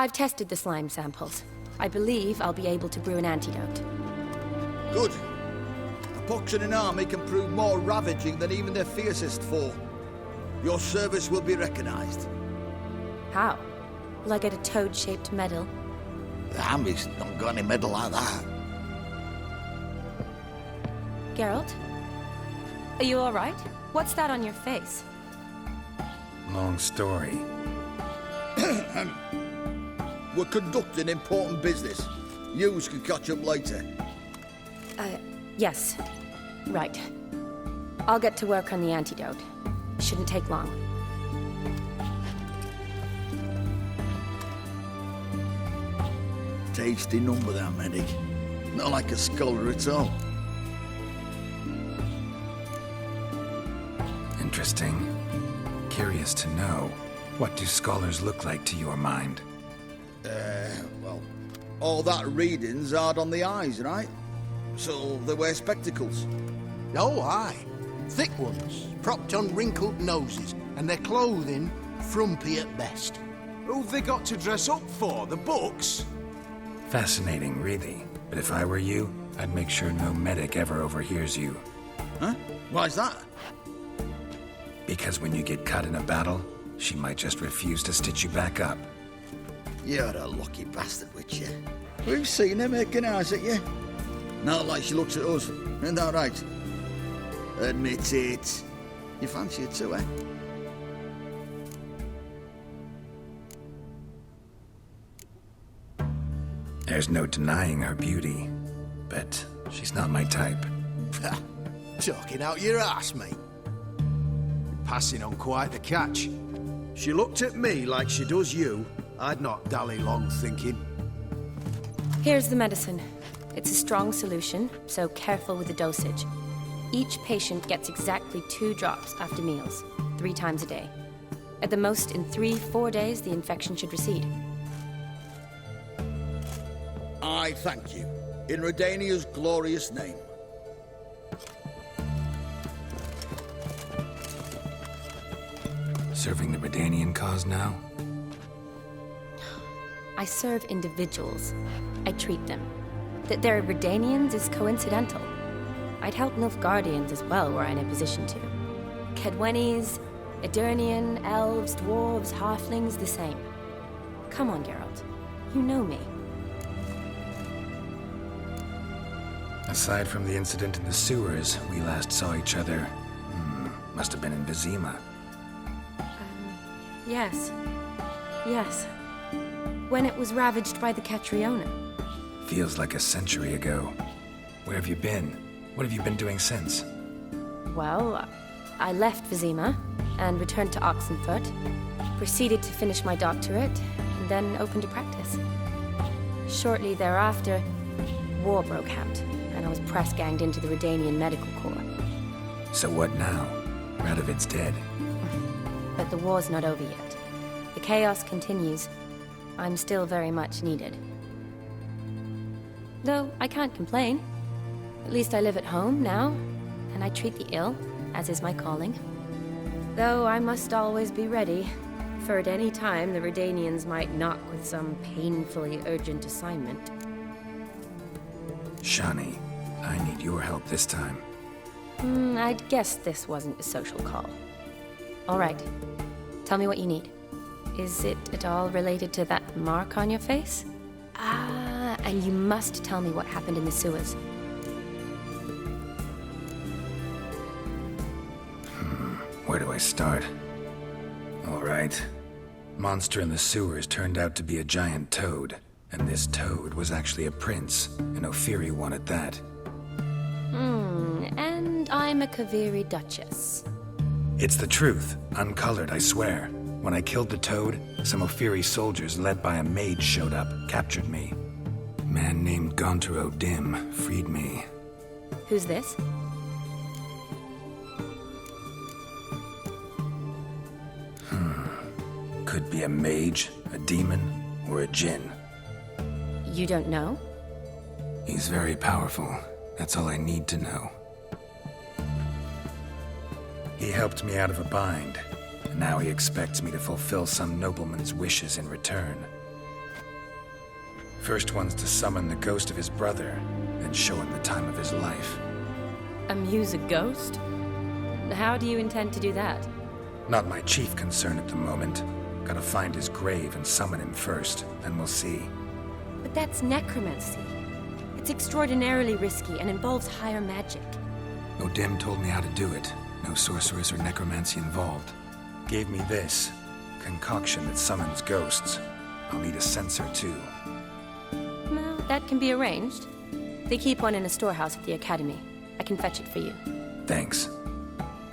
I've tested the slime samples. I believe I'll be able to brew an antidote. Good. A pox in an army can prove more ravaging than even their fiercest foe. Your service will be recognized. How? Will I get a toad-shaped medal? The army's not got any medal like that. Geralt? Are you alright? What's that on your face? Long story. We're conducting important business. Yous can catch up later. Yes. Right. I'll get to work on the antidote. Shouldn't take long. Tasty number, that medic. Not like a scholar at all. Interesting. Curious to know, what do scholars look like to your mind? Well, all that reading's hard on the eyes, right? So they wear spectacles. Oh, aye. Thick ones, propped on wrinkled noses, and their clothing frumpy at best. Who've they got to dress up for? The books? Fascinating, really. But if I were you, I'd make sure no medic ever overhears you. Huh? Why's that? Because when you get caught in a battle, she might just refuse to stitch you back up. You're a lucky bastard, witch, you. We've seen her making eyes at you. Not like she looks at us. Isn't that right? Admit it. You fancy it too, eh? There's no denying her beauty, but she's not my type. Talking out your ass, mate. Passing on quite the catch. She looked at me like she does you. I'd not dally long thinking. Here's the medicine. It's a strong solution, so careful with the dosage. Each patient gets exactly 2 drops after meals, 3 times a day. At the most, in 3-4 days, the infection should recede. I thank you. In Redania's glorious name. Serving the Redanian cause now? I serve individuals. I treat them. That they're Redanians is coincidental. I'd help Nilfgaardians as well were I in a position to. Kedwenis, Edirnian, elves, dwarves, halflings, the same. Come on, Geralt. You know me. Aside from the incident in the sewers, we last saw each other. Must have been in Vizima. Yes. Yes. When it was ravaged by the Catriona. Feels like a century ago. Where have you been? What have you been doing since? Well, I left Vizima and returned to Oxenfurt, proceeded to finish my doctorate, and then opened a practice. Shortly thereafter, war broke out, and I was press-ganged into the Redanian Medical Corps. So what now? Radovid's dead. But the war's not over yet. The chaos continues. I'm still very much needed. Though I can't complain. At least I live at home now, and I treat the ill, as is my calling. Though I must always be ready, for at any time the Redanians might knock with some painfully urgent assignment. Shani, I need your help this time. I'd guess this wasn't a social call. All right. Tell me what you need. Is it at all related to that mark on your face? Ah, and you must tell me what happened in the sewers. Where do I start? All right. Monster in the sewers turned out to be a giant toad. And this toad was actually a prince, an Ophiri one at that. And I'm a Kaviri Duchess. It's the truth, uncolored, I swear. When I killed the toad, some Ophiri soldiers led by a mage showed up, captured me. A man named Gontaro Dim freed me. Who's this? Could be a mage, a demon, or a djinn. You don't know? He's very powerful. That's all I need to know. He helped me out of a bind, and now he expects me to fulfill some nobleman's wishes in return. First one's to summon the ghost of his brother, and show him the time of his life. Amuse a ghost? How do you intend to do that? Not my chief concern at the moment. Gotta find his grave and summon him first, then we'll see. But that's necromancy. It's extraordinarily risky and involves higher magic. Odim told me how to do it. No sorceress or necromancy involved. Gave me this concoction that summons ghosts. I'll need a censer too. Well, that can be arranged. They keep one in a storehouse at the academy. I can fetch it for you. Thanks.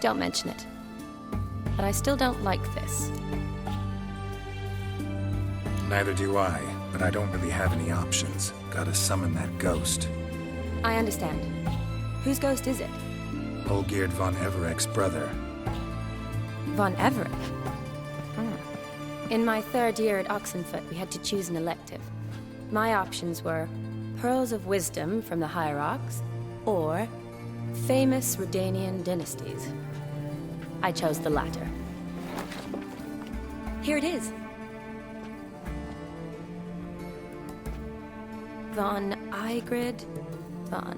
Don't mention it. But I still don't like this. Neither do I, but I don't really have any options. Gotta summon that ghost. I understand. Whose ghost is it? Olgier von Everec's brother. Von Everec? In my third year at Oxenfoot, we had to choose an elective. My options were Pearls of Wisdom from the Hierarchs, or famous Redanian dynasties. I chose the latter. Here it is. Von Igrid, Von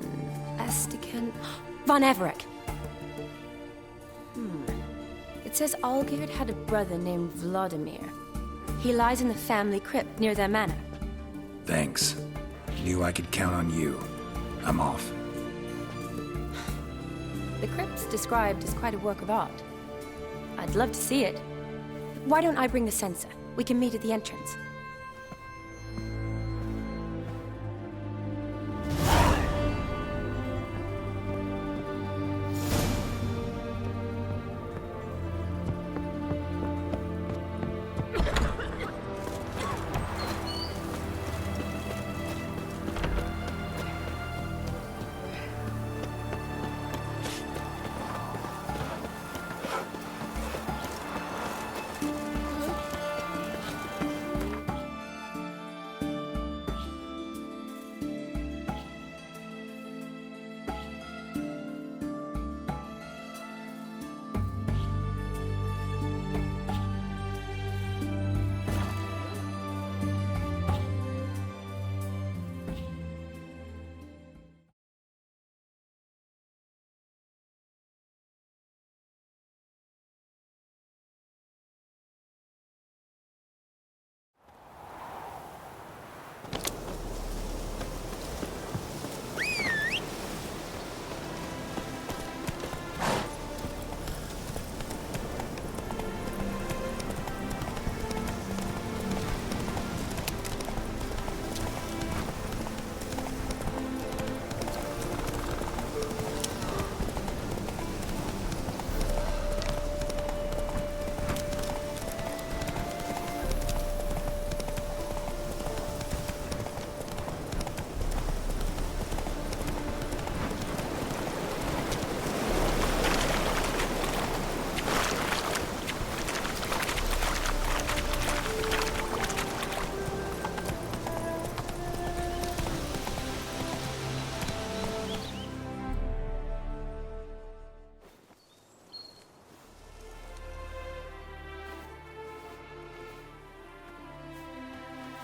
Estiken, Von Everec. It says Olgier had a brother named Vlodimir. He lies in the family crypt near their manor. Thanks. Knew I could count on you. I'm off. The crypt's described as quite a work of art. I'd love to see it. Why don't I bring the censer? We can meet at the entrance.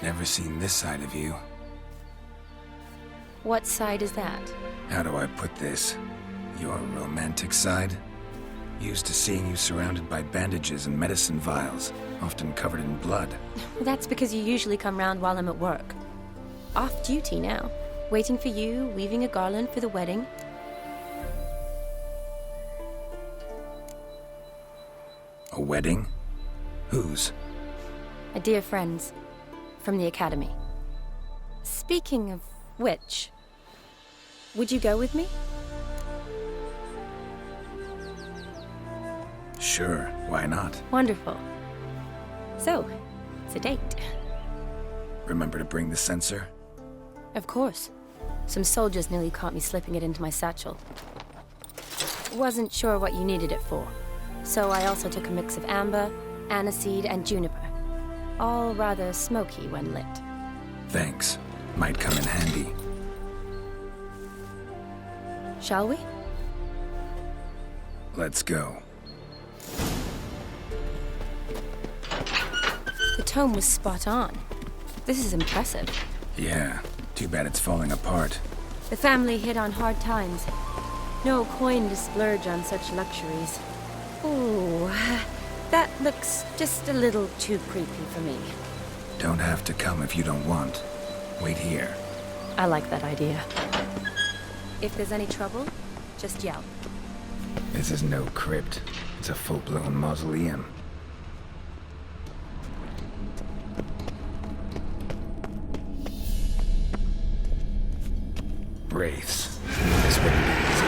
Never seen this side of you. What side is that? How do I put this? Your romantic side? Used to seeing you surrounded by bandages and medicine vials, often covered in blood. That's because you usually come round while I'm at work. Off duty now. Waiting for you, weaving a garland for the wedding. A wedding? Whose? A dear friend's. From the academy. Speaking of which, would you go with me? Sure, why not? Wonderful. So, it's a date. Remember to bring the censer? Of course. Some soldiers nearly caught me slipping it into my satchel. Wasn't sure what you needed it for, so I also took a mix of amber, aniseed, and juniper. All rather smoky when lit. Thanks. Might come in handy. Shall we? Let's go. The tome was spot on. This is impressive. Yeah, too bad it's falling apart. The family hit on hard times. No coin to splurge on such luxuries. Ooh, that looks just a little too creepy for me. Don't have to come if you don't want. Wait here. I like that idea. If there's any trouble, just yell. This is no crypt. It's a full-blown mausoleum. Wraiths. This wouldn't be easy.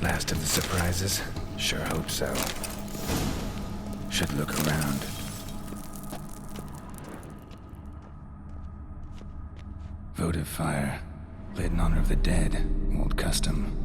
Last of the surprises? Sure hope so. Should look around. Votive fire. Lit in honor of the dead. Old custom.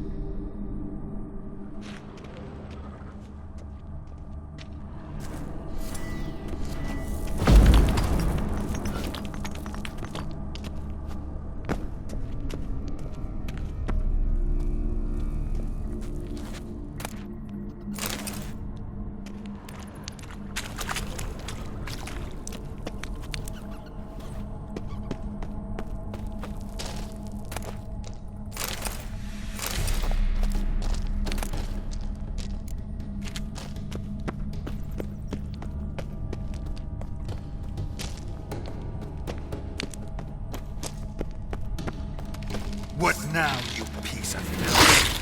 What now, you piece of filth?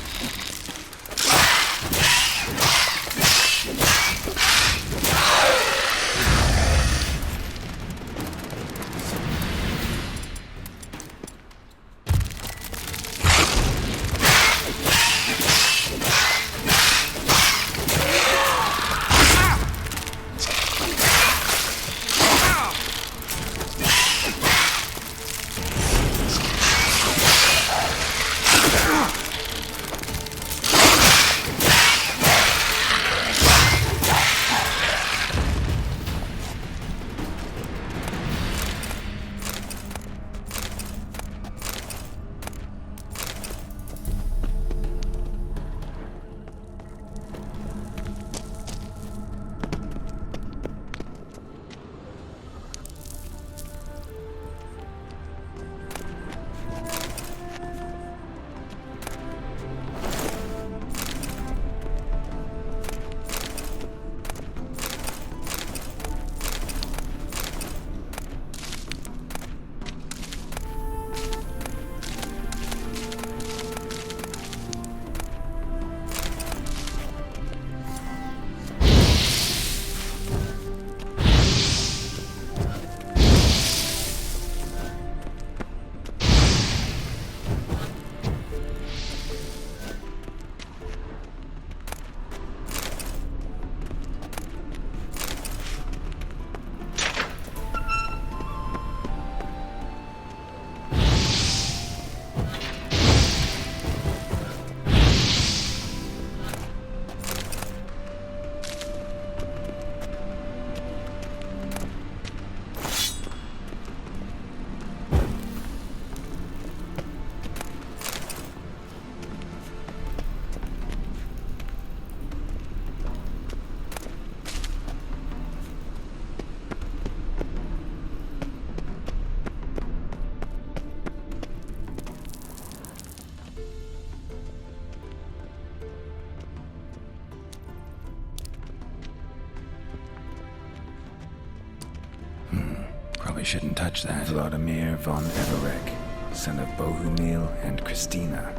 Probably shouldn't touch that. Vlodimir von Everec, son of Bohumil and Christina.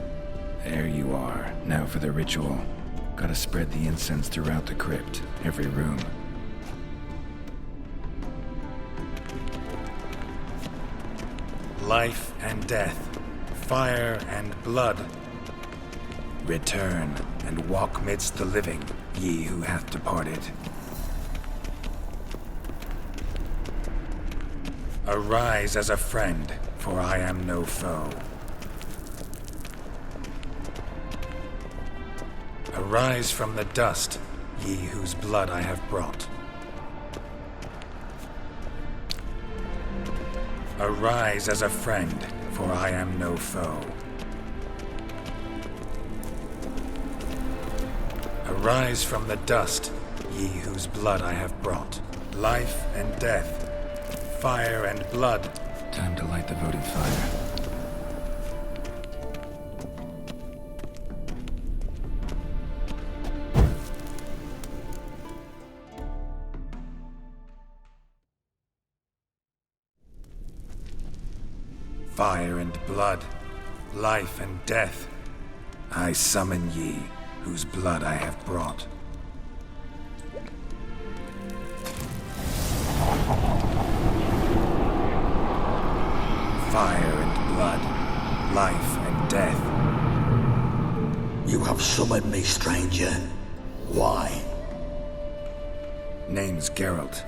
There you are. Now for the ritual. Gotta spread the incense throughout the crypt, every room. Life and death, fire and blood. Return and walk midst the living, ye who hath departed. Arise as a friend, for I am no foe. Arise from the dust, ye whose blood I have brought. Arise as a friend, for I am no foe. Arise from the dust, ye whose blood I have brought. Life and death, fire and blood. Time to light the votive fire. Fire and blood, life and death, I summon ye, whose blood I have brought. Fire and blood, life and death. You have summoned me, stranger. Why? Name's Geralt.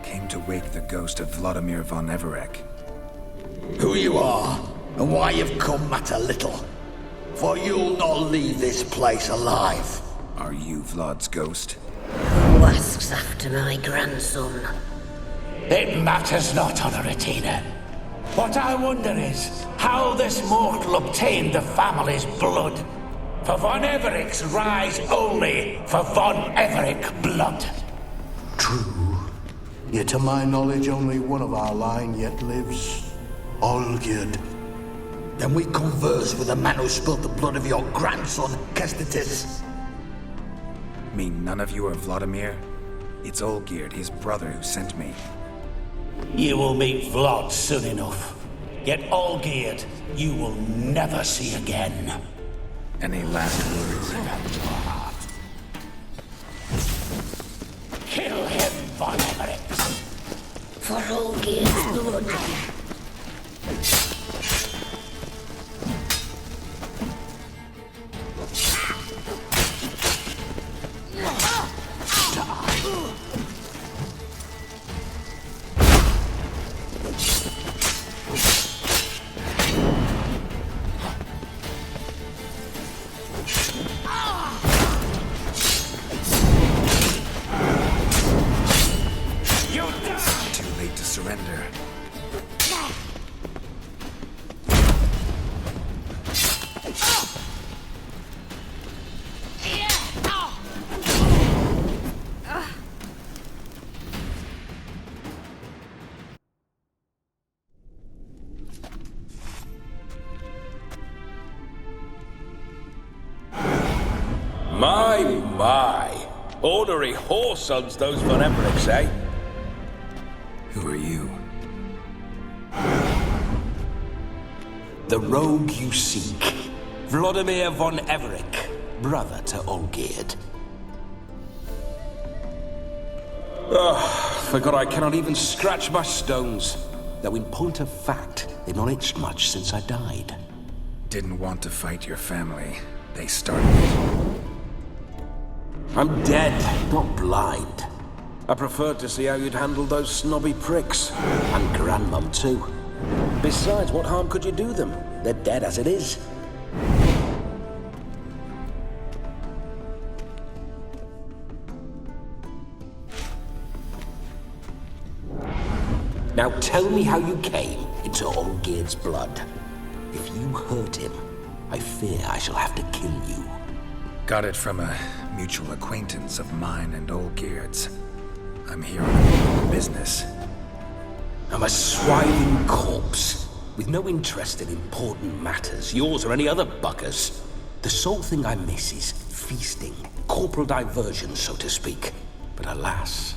Came to wake the ghost of Vlodimir von Everec. Who you are, and why you've come matter little. For you'll not leave this place alive. Are you Vlod's ghost? Who asks after my grandson? It matters not, Honoratina. What I wonder is how this mortal obtained the family's blood. For von Everec's rise only for von Everec blood. True. Yet to my knowledge, only one of our line yet lives. Olgier. Then we converse with the man who spilled the blood of your grandson, Kestitis. Mean none of you are Vlodimir? It's Olgier, his brother, who sent me. You will meet Vlod soon enough. Yet Olgier, you will never see again. Any last words? Kill him, von Everec. For Olgier's blood. Too late to surrender. My. Ornery whoresons those von Everecs, eh? Who are you? The rogue you seek. Vlodimir von Everec, brother to Olgier. Forgot I cannot even scratch my stones. Though in point of fact, they've not itched much since I died. Didn't want to fight your family. They started it. I'm dead, not blind. I preferred to see how you'd handle those snobby pricks. And Grandmum, too. Besides, what harm could you do them? They're dead as it is. Now tell me how you came into Olgier's blood. If you hurt him, I fear I shall have to kill you. Got it from a mutual acquaintance of mine and Olgier's. I'm here on business. I'm a swiving corpse, with no interest in important matters, yours or any other buggers. The sole thing I miss is feasting, corporal diversion, so to speak. But alas...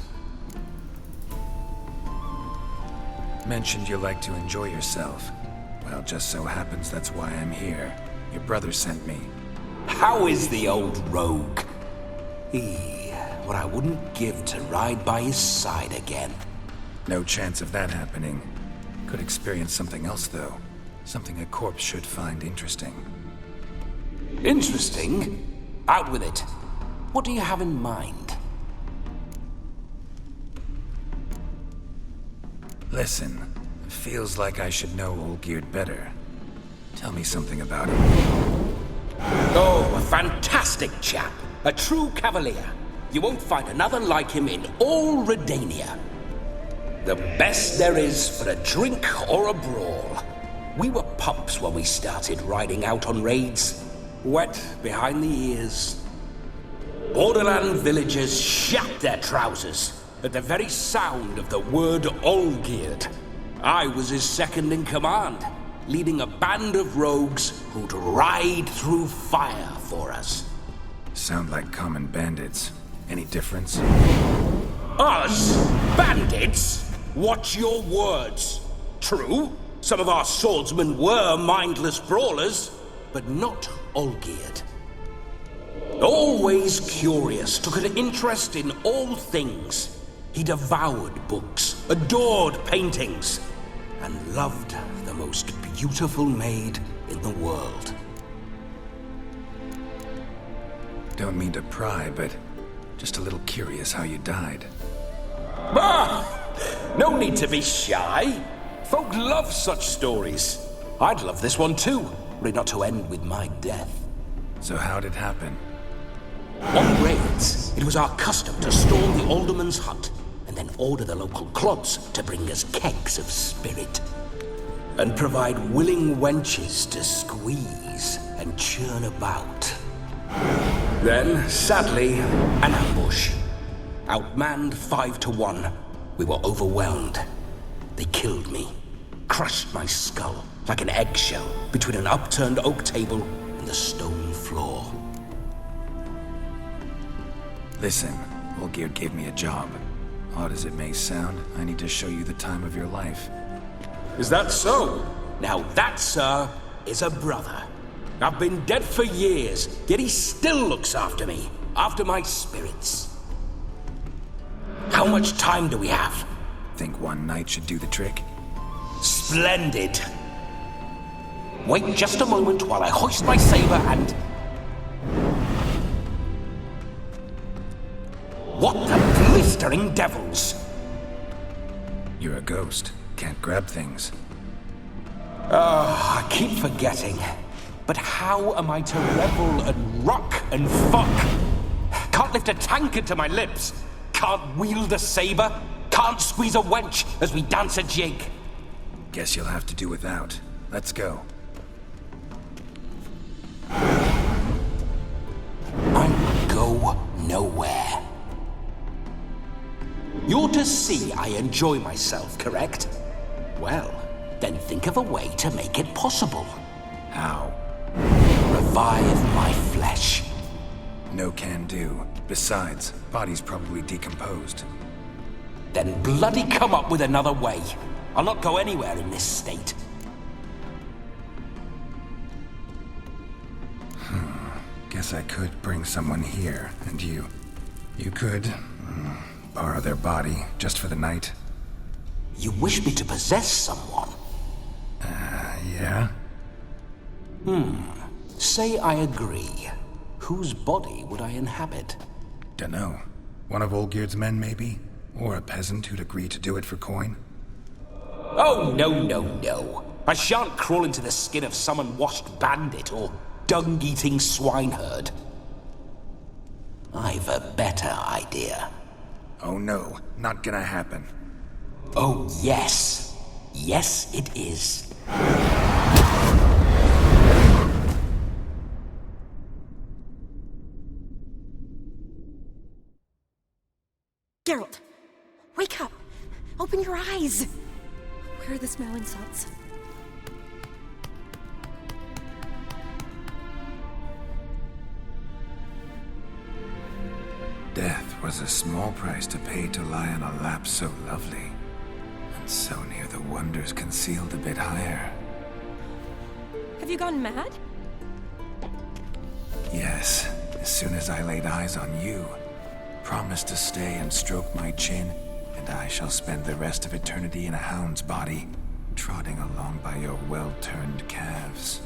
Mentioned you like to enjoy yourself. Well, just so happens that's why I'm here. Your brother sent me. How is the old rogue? What I wouldn't give to ride by his side again. No chance of that happening. Could experience something else, though. Something a corpse should find interesting. Interesting? Out with it. What do you have in mind? Listen, it feels like I should know Olgier better. Tell me something about him. Oh, a fantastic chap. A true cavalier. You won't find another like him in all Redania. The best there is for a drink or a brawl. We were pups when we started riding out on raids. Wet behind the ears. Borderland villagers shat their trousers at the very sound of the word Olgier. I was his second in command, leading a band of rogues who'd ride through fire for us. Sound like common bandits. Any difference? Us? Bandits? Watch your words. True, some of our swordsmen were mindless brawlers, but not Olgier. Always curious, took an interest in all things. He devoured books, adored paintings, and loved the most beautiful maid in the world. Don't mean to pry, but just a little curious how you died. Ah! No need to be shy. Folk love such stories. I'd love this one too, were it not to end with my death. So how'd it happen? On raids, it was our custom to storm the alderman's hut and then order the local clods to bring us kegs of spirit. And provide willing wenches to squeeze and churn about. Then, sadly, an ambush. Outmanned 5 to 1, we were overwhelmed. They killed me, crushed my skull like an eggshell between an upturned oak table and the stone floor. Listen, Olgier gave me a job. Odd as it may sound, I need to show you the time of your life. Is that so? Now that, sir, is a brother. I've been dead for years, yet he still looks after me, after my spirits. How much time do we have? Think one night should do the trick? Splendid. Wait just a moment while I hoist my saber and... What the blistering devils? You're a ghost. Can't grab things. I keep forgetting. But how am I to revel and rock and fuck? Can't lift a tankard to my lips. Can't wield a saber. Can't squeeze a wench as we dance a jig. Guess you'll have to do without. Let's go. I go nowhere. You're to see I enjoy myself, correct? Well, then think of a way to make it possible. How? Revive my flesh. No can do. Besides, body's probably decomposed. Then bloody come up with another way. I'll not go anywhere in this state. Guess I could bring someone here, and you could borrow their body just for the night. You wish me to possess someone? Yeah? Say I agree. Whose body would I inhabit? Dunno. One of Olgier's men, maybe? Or a peasant who'd agree to do it for coin? Oh, no. I shan't crawl into the skin of some unwashed bandit or dung-eating swineherd. I've a better idea. Oh no, not gonna happen. Oh, yes. Yes, it is. Geralt, wake up! Open your eyes! Where are the smelling salts? Death was a small price to pay to lie on a lap so lovely. And So near the wonders concealed a bit higher. Have you gone mad? Yes, as soon as I laid eyes on you, promised to stay and stroke my chin, and I shall spend the rest of eternity in a hound's body, trotting along by your well-turned calves.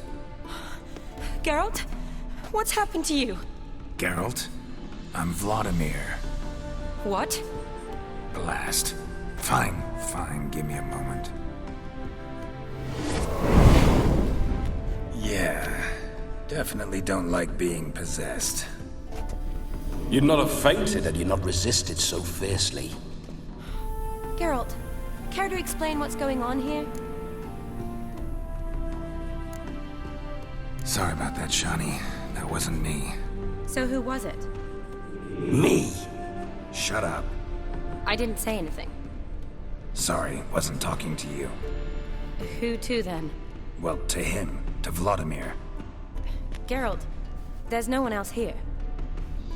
Geralt? What's happened to you? Geralt, I'm Vlodimir. What? Blast. Fine, give me a moment. Yeah, definitely don't like being possessed. You'd not have fainted had you not resisted so fiercely. Geralt, care to explain what's going on here? Sorry about that, Shani. That wasn't me. So who was it? Me? Shut up. I didn't say anything. Sorry, wasn't talking to you. Who to then? Well, to him. To Vlodimir. Geralt, there's no one else here.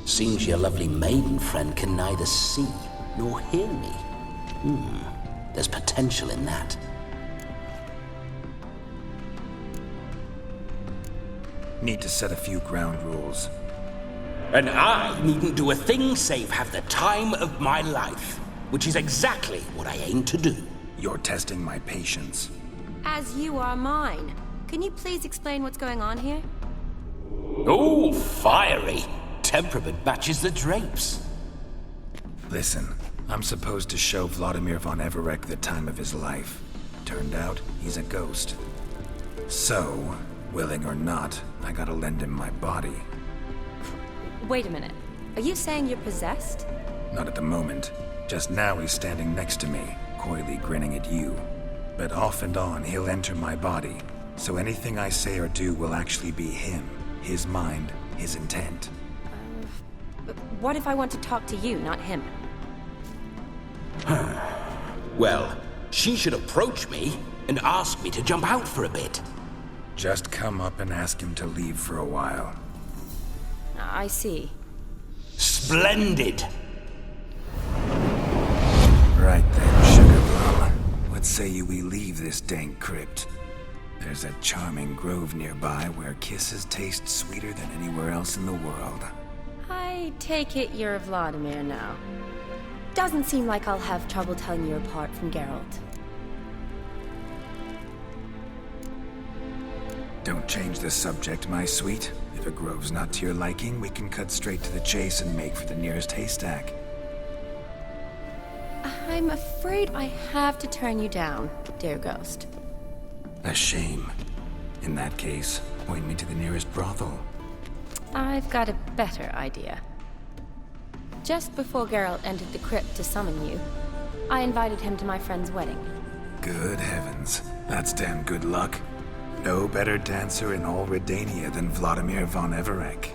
Seems your lovely maiden friend can neither see nor hear me. There's potential in that. Need to set a few ground rules. And I needn't do a thing save have the time of my life, which is exactly what I aim to do. You're testing my patience. As you are mine. Can you please explain what's going on here? Oh, fiery. Temperament matches the drapes. Listen, I'm supposed to show Vlodimir von Everec the time of his life. Turned out, he's a ghost. So, willing or not, I gotta lend him my body. Wait a minute. Are you saying you're possessed? Not at the moment. Just now he's standing next to me, coyly grinning at you. But off and on, he'll enter my body. So anything I say or do will actually be him. His mind, his intent. But what if I want to talk to you, not him? Well, she should approach me and ask me to jump out for a bit. Just come up and ask him to leave for a while. I see. Splendid! Right then, Sugar Plum. What say you we leave this dank crypt? There's a charming grove nearby where kisses taste sweeter than anywhere else in the world. I take it you're Vlodimir now. Doesn't seem like I'll have trouble telling you apart from Geralt. Don't change the subject, my sweet. If a grove's not to your liking, we can cut straight to the chase and make for the nearest haystack. I'm afraid I have to turn you down, dear ghost. A shame. In that case, point me to the nearest brothel. I've got a better idea. Just before Geralt entered the crypt to summon you, I invited him to my friend's wedding. Good heavens. That's damn good luck. No better dancer in all Redania than Vlodimir von Everec.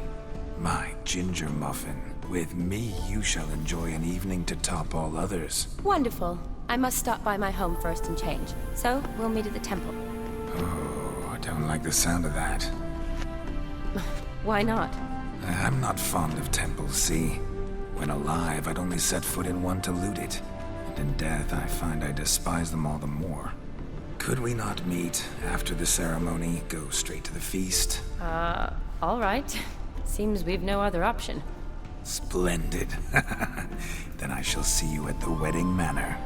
My ginger muffin. With me, you shall enjoy an evening to top all others. Wonderful. I must stop by my home first and change. So, we'll meet at the temple. Oh, I don't like the sound of that. Why not? I'm not fond of temples, see? When alive, I'd only set foot in one to loot it. And in death, I find I despise them all the more. Could we not meet after the ceremony, go straight to the feast? All right. Seems we've no other option. Splendid. Then I shall see you at the wedding manor.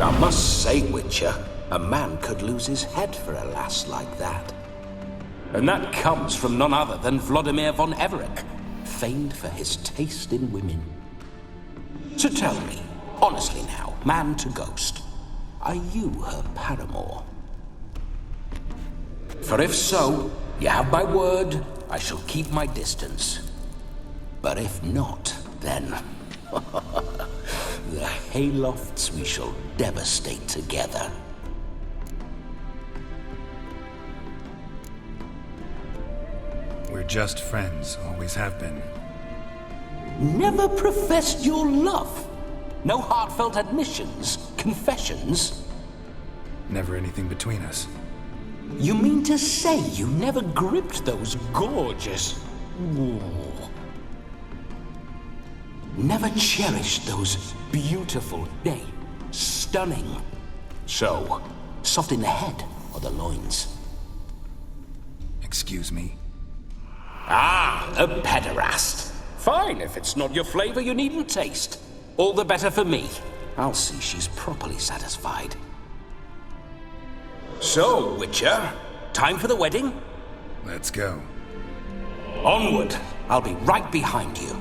I must say, Witcher, a man could lose his head for a lass like that. And that comes from none other than Vlodimir von Everec, famed for his taste in women. So tell me, honestly now, man to ghost, are you her paramour? For if so, you have my word, I shall keep my distance. But if not, then the haylofts we shall devastate together. We're just friends, always have been. Never professed your love? No heartfelt admissions, confessions? Never anything between us. You mean to say you never gripped those gorgeous... Ooh. never cherished those beautiful, nay, stunning. So, soft in the head or the loins? Excuse me? Ah, a pederast. Fine, if it's not your flavor, you needn't taste. All the better for me. I'll see she's properly satisfied. So, Witcher, time for the wedding? Let's go. Onward! I'll be right behind you.